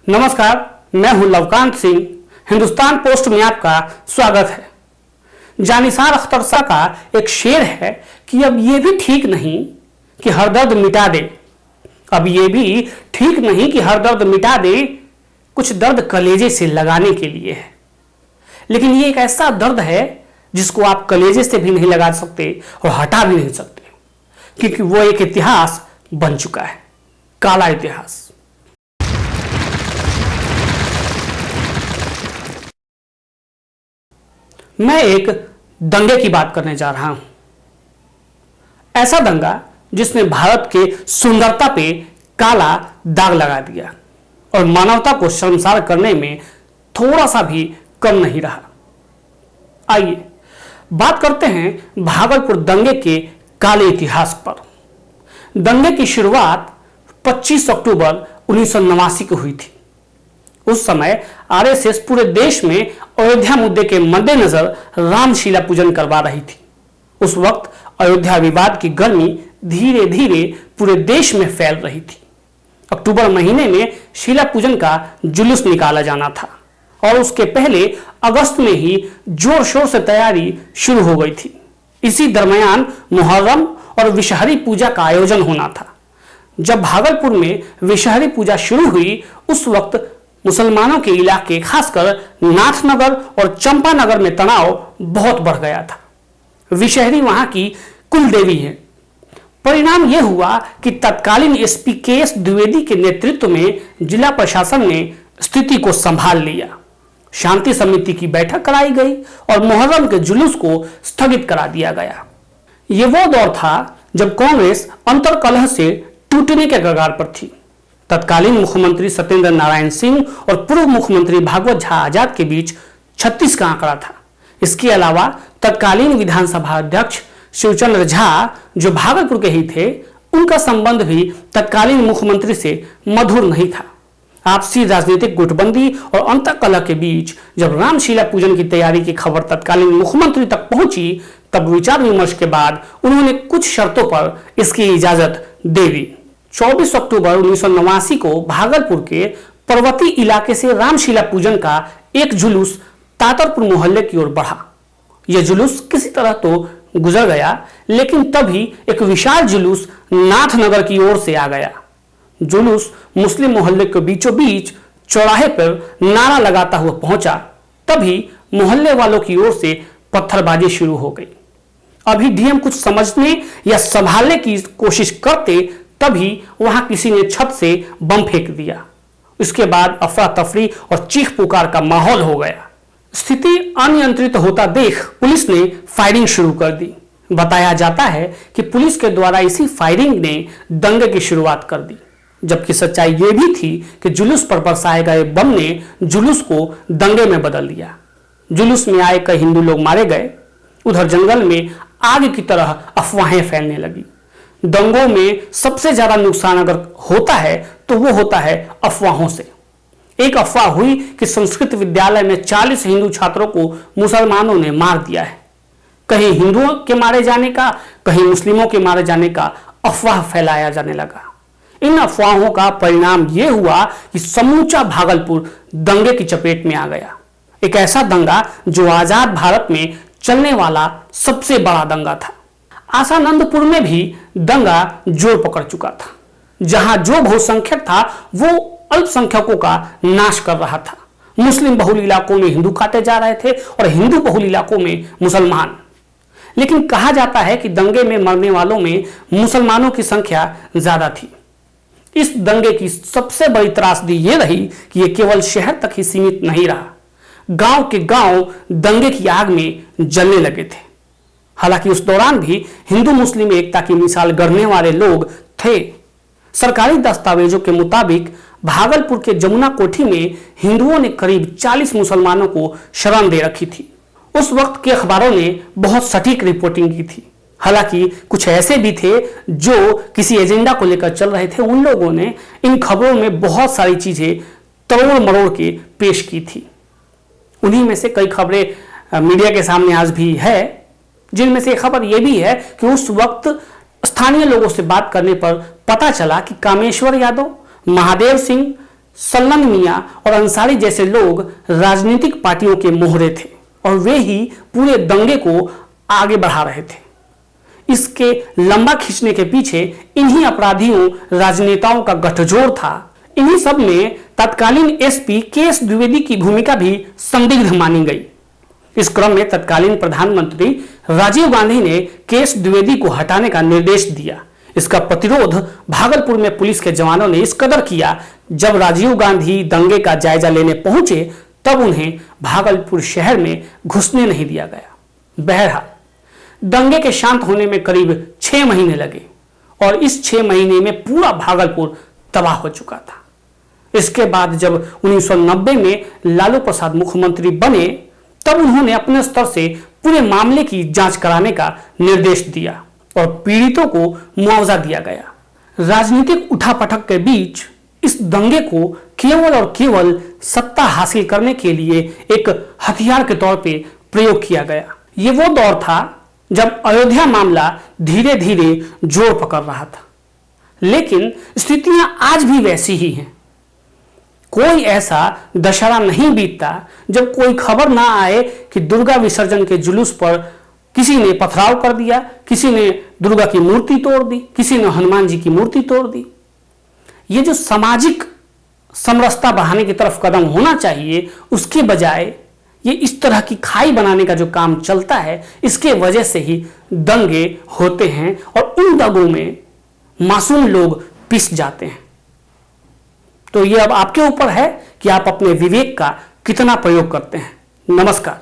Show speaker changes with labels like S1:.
S1: नमस्कार, मैं हूं लवकांत सिंह। हिंदुस्तान पोस्ट में आपका स्वागत है। जानिसार अख्तर शाह का एक शेर है कि अब यह भी ठीक नहीं कि हर दर्द मिटा दे। अब यह भी ठीक नहीं कि हर दर्द मिटा दे, कुछ दर्द कलेजे से लगाने के लिए है। लेकिन यह एक ऐसा दर्द है जिसको आप कलेजे से भी नहीं लगा सकते और हटा भी नहीं सकते, क्योंकि वो एक इतिहास बन चुका है, काला इतिहास। मैं एक दंगे की बात करने जा रहा हूं। ऐसा दंगा जिसने भारत के सुंदरता पे काला दाग लगा दिया और मानवता को शर्मसार करने में थोड़ा सा भी कम नहीं रहा। आइए बात करते हैं भागलपुर दंगे के काले इतिहास पर। दंगे की शुरुआत 25 अक्टूबर 1989 को हुई थी। उस समय आरएसएस पूरे देश में अयोध्या मुद्दे के मद्देनजर रामशीला पूजन करवा रही थी। उस वक्त अयोध्या विवाद की गर्मी धीरे धीरे पूरे देश में फैल रही थी। अक्टूबर महीने में शीला पूजन का जुलूस निकाला जाना था और उसके पहले अगस्त में ही जोर शोर से तैयारी शुरू हो गई थी। इसी दरमियान मुहर्रम और विषहरी पूजा का आयोजन होना था। जब भागलपुर में विषहरी पूजा शुरू हुई, उस वक्त मुसलमानों के इलाके खासकर नाथनगर और चंपानगर में तनाव बहुत बढ़ गया था। विषहरी वहां की कुल देवी है। परिणाम यह हुआ कि तत्कालीन एसपी केएस द्विवेदी के नेतृत्व में जिला प्रशासन ने स्थिति को संभाल लिया। शांति समिति की बैठक कराई गई और मुहर्रम के जुलूस को स्थगित करा दिया गया। यह वो दौर था जब कांग्रेस अंतर्कलह से टूटने के कगार पर थी। तत्कालीन मुख्यमंत्री सत्येंद्र नारायण सिंह और पूर्व मुख्यमंत्री भागवत झा आजाद के बीच 36 का आंकड़ा था। इसके अलावा तत्कालीन विधानसभा अध्यक्ष शिवचंद्र झा, जो भागलपुर के ही थे, उनका संबंध भी तत्कालीन मुख्यमंत्री से मधुर नहीं था। आपसी राजनीतिक गुटबंदी और अंतकलह के बीच जब रामशीला पूजन की तैयारी की खबर तत्कालीन मुख्यमंत्री तक पहुंची, तब विचार विमर्श के बाद उन्होंने कुछ शर्तों पर इसकी इजाजत दे दी। 24 अक्टूबर 1989 को भागलपुर के पर्वतीय इलाके से रामशीला पूजन का एक जुलूस तातरपुर मोहल्ले की ओर बढ़ा। यह जुलूस किसी तरह तो गुजर गया, लेकिन तभी एक विशाल जुलूस नाथनगर की ओर से आ गया। जुलूस मुस्लिम मोहल्ले के बीचों बीच चौराहे पर नारा लगाता हुआ पहुंचा। तभी मोहल्ले वालों की ओर से पत्थरबाजी शुरू हो गई। अभी डीएम कुछ समझने या संभालने की कोशिश करते, तभी वहां किसी ने छत से बम फेंक दिया। इसके बाद अफरा तफरी और चीख पुकार का माहौल हो गया। स्थिति अनियंत्रित होता देख पुलिस ने फायरिंग शुरू कर दी। बताया जाता है कि पुलिस के द्वारा इसी फायरिंग ने दंगे की शुरुआत कर दी, जबकि सच्चाई यह भी थी कि जुलूस पर बरसाए गए बम ने जुलूस को दंगे में बदल दिया। जुलूस में आए कई हिंदू लोग मारे गए। उधर जंगल में आग की तरह अफवाहें फैलने लगी। दंगों में सबसे ज्यादा नुकसान अगर होता है तो वो होता है अफवाहों से। एक अफवाह हुई कि संस्कृत विद्यालय में 40 हिंदू छात्रों को मुसलमानों ने मार दिया है। कहीं हिंदुओं के मारे जाने का, कहीं मुस्लिमों के मारे जाने का अफवाह फैलाया जाने लगा। इन अफवाहों का परिणाम यह हुआ कि समूचा भागलपुर दंगे की चपेट में आ गया। एक ऐसा दंगा जो आजाद भारत में चलने वाला सबसे बड़ा दंगा था। आसानंदपुर में भी दंगा जोर पकड़ चुका था। जहां जो बहुसंख्यक था वो अल्पसंख्यकों का नाश कर रहा था। मुस्लिम बहुल इलाकों में हिंदू काटे जा रहे थे और हिंदू बहुल इलाकों में मुसलमान। लेकिन कहा जाता है कि दंगे में मरने वालों में मुसलमानों की संख्या ज्यादा थी। इस दंगे की सबसे बड़ी त्रासदी यह रही कि यह केवल शहर तक ही सीमित नहीं रहा। गांव के गांव दंगे की आग में जलने लगे थे। हालांकि उस दौरान भी हिंदू मुस्लिम एकता की मिसाल गढ़ने वाले लोग थे। सरकारी दस्तावेजों के मुताबिक भागलपुर के जमुना कोठी में हिंदुओं ने करीब 40 मुसलमानों को शरण दे रखी थी। उस वक्त के अखबारों ने बहुत सटीक रिपोर्टिंग की थी। हालांकि कुछ ऐसे भी थे जो किसी एजेंडा को लेकर चल रहे थे। उन लोगों ने इन खबरों में बहुत सारी चीजें तरोड़ मरोड़ के पेश की थी। उन्हीं में से कई खबरें मीडिया के सामने आज भी है, जिनमें से खबर यह भी है कि उस वक्त स्थानीय लोगों से बात करने पर पता चला कि कामेश्वर यादव, महादेव सिंह, सल्लन मियां और अंसारी जैसे लोग राजनीतिक पार्टियों के मोहरे थे और वे ही पूरे दंगे को आगे बढ़ा रहे थे। इसके लंबा खींचने के पीछे इन्हीं अपराधियों राजनेताओं का गठजोड़ था। इन्हीं सब में तत्कालीन एसपी केएस द्विवेदी की भूमिका भी संदिग्ध मानी गई। इस क्रम में तत्कालीन प्रधानमंत्री राजीव गांधी ने केएस द्विवेदी को हटाने का निर्देश दिया। इसका प्रतिरोध भागलपुर में पुलिस के जवानों ने इस कदर किया, जब राजीव गांधी दंगे का जायजा लेने पहुंचे तब उन्हें भागलपुर शहर में घुसने नहीं दिया गया। बहरहाल दंगे के शांत होने में करीब 6 महीने लगे और इस 6 महीने में पूरा भागलपुर तबाह हो चुका था। इसके बाद जब 1990 में लालू प्रसाद मुख्यमंत्री बने तब उन्होंने अपने स्तर से पूरे मामले की जांच कराने का निर्देश दिया और पीड़ितों को मुआवजा दिया गया। राजनीतिक उठापटक के बीच इस दंगे को केवल और केवल सत्ता हासिल करने के लिए एक हथियार के तौर पे प्रयोग किया गया। ये वो दौर था जब अयोध्या मामला धीरे धीरे जोर पकड़ रहा था, लेकिन स्थितियां आज भी वैसी ही हैं। कोई ऐसा दशहरा नहीं बीतता जब कोई खबर ना आए कि दुर्गा विसर्जन के जुलूस पर किसी ने पथराव कर दिया, किसी ने दुर्गा की मूर्ति तोड़ दी, किसी ने हनुमान जी की मूर्ति तोड़ दी। ये जो सामाजिक समरसता बढ़ाने की तरफ कदम होना चाहिए, उसके बजाय ये इस तरह की खाई बनाने का जो काम चलता है, इसके वजह से ही दंगे होते हैं और उन दंगों में मासूम लोग पिस जाते हैं। तो ये अब आपके ऊपर है कि आप अपने विवेक का कितना प्रयोग करते हैं। नमस्कार।